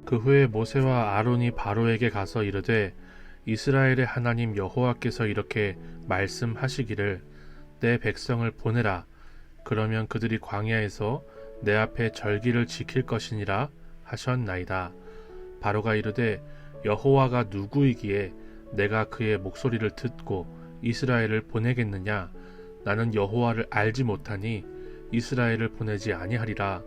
그 후에 모세와 아론이 바로에게 가서 이르되 이스라엘의 하나님 여호와께서 이렇게 말씀하시기를 내 백성을 보내라. 그러면 그들이 광야에서 내 앞에 절기를 지킬 것이니라 하셨나이다. 바로가 이르되 여호와가 누구이기에 내가 그의 목소리를 듣고 이스라엘을 보내겠느냐? 나는 여호와를 알지 못하니 이스라엘을 보내지 아니하리라.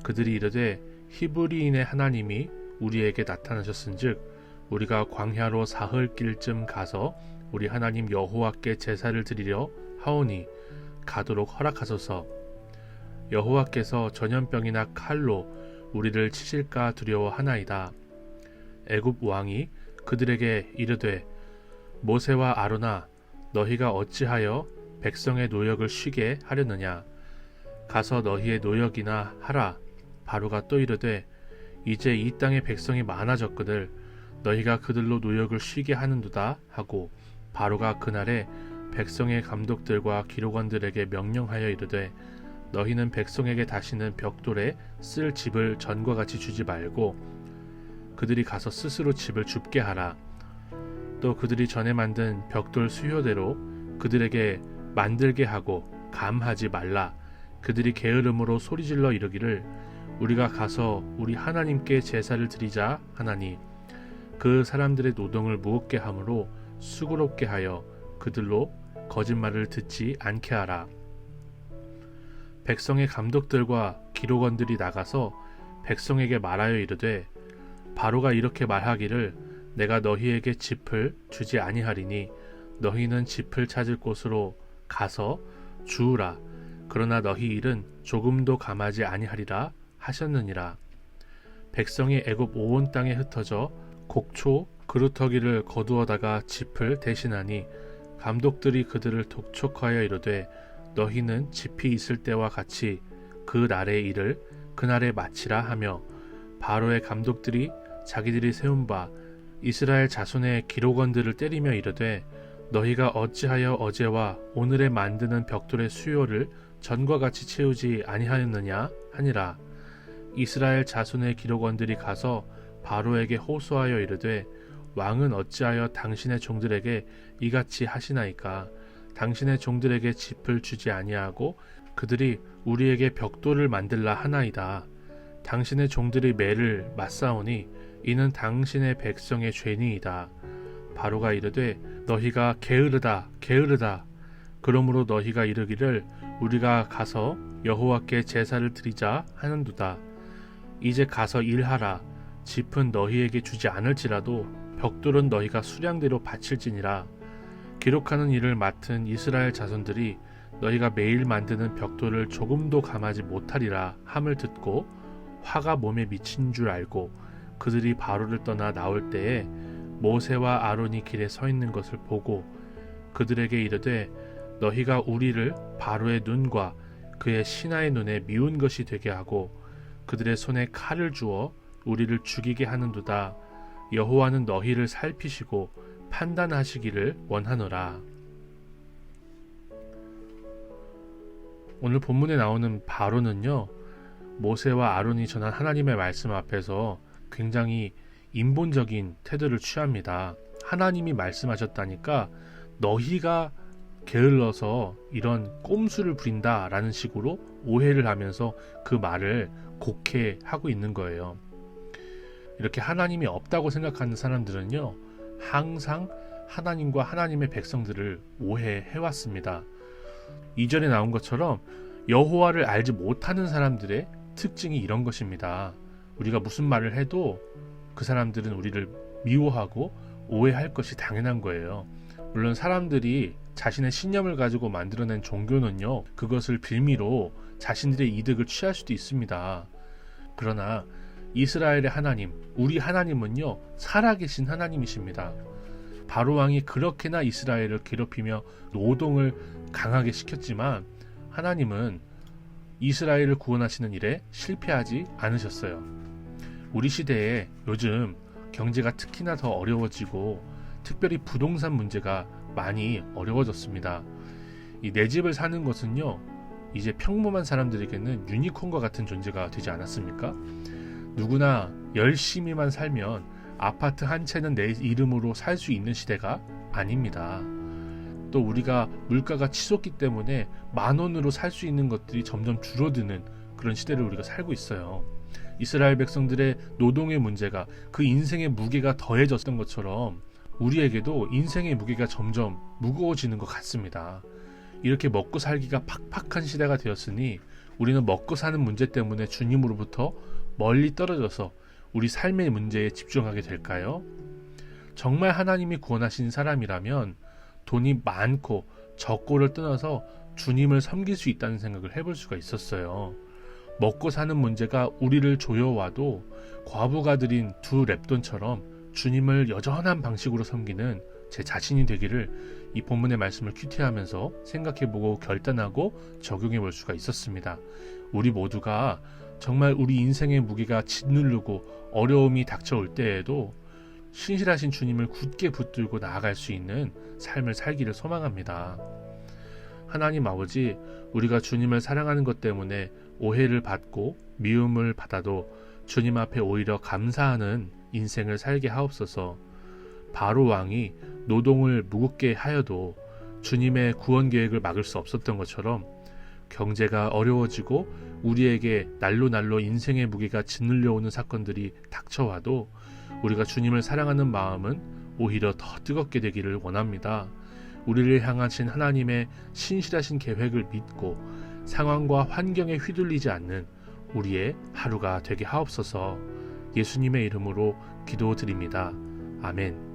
그들이 이르되 히브리인의 하나님이 우리에게 나타나셨은즉 우리가 광야로 사흘 길쯤 가서 우리 하나님 여호와께 제사를 드리려 하오니 가도록 허락하소서. 여호와께서 전염병이나 칼로 우리를 치실까 두려워하나이다. 애굽 왕이 그들에게 이르되 모세와 아론아 너희가 어찌하여 백성의 노역을 쉬게 하려느냐? 가서 너희의 노역이나 하라. 바로가 또 이르되 이제 이 땅에 백성이 많아졌거늘 너희가 그들로 노역을 쉬게 하는도다 하고 바로가 그날에 백성의 감독들과 기록원들에게 명령하여 이르되 너희는 백성에게 다시는 벽돌에 쓸 집을 전과 같이 주지 말고 그들이 가서 스스로 집을 줍게 하라. 또 그들이 전에 만든 벽돌 수효대로 그들에게 만들게 하고 감하지 말라. 그들이 게으름으로 소리질러 이르기를 우리가 가서 우리 하나님께 제사를 드리자 하나니 그 사람들의 노동을 무겁게 하므로 수고롭게 하여 그들로 거짓말을 듣지 않게 하라. 백성의 감독들과 기록원들이 나가서 백성에게 말하여 이르되 바로가 이렇게 말하기를 내가 너희에게 짚을 주지 아니하리니 너희는 짚을 찾을 곳으로 가서 주우라. 그러나 너희 일은 조금도 감하지 아니하리라 하셨느니라. 백성이 애굽 온 땅에 흩어져 곡초 그루터기를 거두어다가 짚을 대신하니 감독들이 그들을 독촉하여 이르되 너희는 짚이 있을 때와 같이 그 날의 일을 그날에 마치라 하며 바로의 감독들이 자기들이 세운 바 이스라엘 자손의 기록원들을 때리며 이르되 너희가 어찌하여 어제와 오늘에 만드는 벽돌의 수요를 전과 같이 채우지 아니하였느냐 하니라. 이스라엘 자손의 기록원들이 가서 바로에게 호소하여 이르되 왕은 어찌하여 당신의 종들에게 이같이 하시나이까? 당신의 종들에게 짚을 주지 아니하고 그들이 우리에게 벽돌을 만들라 하나이다. 당신의 종들이 매를 맞사오니 이는 당신의 백성의 죄니이다. 바로가 이르되 너희가 게으르다 게으르다. 그러므로 너희가 이르기를 우리가 가서 여호와께 제사를 드리자 하는도다. 이제 가서 일하라. 짚은 너희에게 주지 않을지라도 벽돌은 너희가 수량대로 바칠지니라. 기록하는 일을 맡은 이스라엘 자손들이 너희가 매일 만드는 벽돌을 조금도 감하지 못하리라 함을 듣고 화가 몸에 미친 줄 알고 그들이 바로를 떠나 나올 때에 모세와 아론이 길에 서 있는 것을 보고 그들에게 이르되 너희가 우리를 바로의 눈과 그의 신하의 눈에 미운 것이 되게 하고 그들의 손에 칼을 주어 우리를 죽이게 하는도다. 여호와는 너희를 살피시고 판단하시기를 원하노라. 오늘 본문에 나오는 바로는요, 모세와 아론이 전한 하나님의 말씀 앞에서 굉장히 인본적인 태도를 취합니다. 하나님이 말씀하셨다니까 너희가 게을러서 이런 꼼수를 부린다라는 식으로 오해를 하면서 그 말을 곡해하고 있는 거예요. 이렇게 하나님이 없다고 생각하는 사람들은요, 항상 하나님과 하나님의 백성들을 오해해왔습니다. 이전에 나온 것처럼 여호와를 알지 못하는 사람들의 특징이 이런 것입니다. 우리가 무슨 말을 해도 그 사람들은 우리를 미워하고 오해할 것이 당연한 거예요. 물론 사람들이 자신의 신념을 가지고 만들어낸 종교는요, 그것을 빌미로 자신들의 이득을 취할 수도 있습니다. 그러나 이스라엘의 하나님, 우리 하나님은요, 살아계신 하나님이십니다. 바로 왕이 그렇게나 이스라엘을 괴롭히며 노동을 강하게 시켰지만 하나님은 이스라엘을 구원하시는 일에 실패하지 않으셨어요. 우리 시대에 요즘 경제가 특히나 더 어려워지고 특별히 부동산 문제가 많이 어려워졌습니다. 이 내 집을 사는 것은요, 이제 평범한 사람들에게는 유니콘과 같은 존재가 되지 않았습니까? 누구나 열심히만 살면 아파트 한 채는 내 이름으로 살 수 있는 시대가 아닙니다. 또 우리가 물가가 치솟기 때문에 10,000원으로 살 수 있는 것들이 점점 줄어드는 그런 시대를 우리가 살고 있어요. 이스라엘 백성들의 노동의 문제가 그 인생의 무게가 더해졌던 것처럼 우리에게도 인생의 무게가 점점 무거워지는 것 같습니다. 이렇게 먹고 살기가 팍팍한 시대가 되었으니 우리는 먹고 사는 문제 때문에 주님으로부터 멀리 떨어져서 우리 삶의 문제에 집중하게 될까요? 정말 하나님이 구원하신 사람이라면 돈이 많고 적고를 떠나서 주님을 섬길 수 있다는 생각을 해볼 수가 있었어요. 먹고 사는 문제가 우리를 조여와도 과부가 드린 2렙돈처럼 주님을 여전한 방식으로 섬기는 제 자신이 되기를 이 본문의 말씀을 큐티하면서 생각해보고 결단하고 적용해 볼 수가 있었습니다. 우리 모두가 정말 우리 인생의 무게가 짓누르고 어려움이 닥쳐올 때에도 신실하신 주님을 굳게 붙들고 나아갈 수 있는 삶을 살기를 소망합니다. 하나님 아버지, 우리가 주님을 사랑하는 것 때문에 오해를 받고 미움을 받아도 주님 앞에 오히려 감사하는 인생을 살게 하옵소서. 바로 왕이 노동을 무겁게 하여도 주님의 구원 계획을 막을 수 없었던 것처럼 경제가 어려워지고 우리에게 날로 인생의 무게가 짓눌려 오는 사건들이 닥쳐와도 우리가 주님을 사랑하는 마음은 오히려 더 뜨겁게 되기를 원합니다. 우리를 향하신 하나님의 신실하신 계획을 믿고 상황과 환경에 휘둘리지 않는 우리의 하루가 되게 하옵소서. 예수님의 이름으로 기도드립니다. 아멘.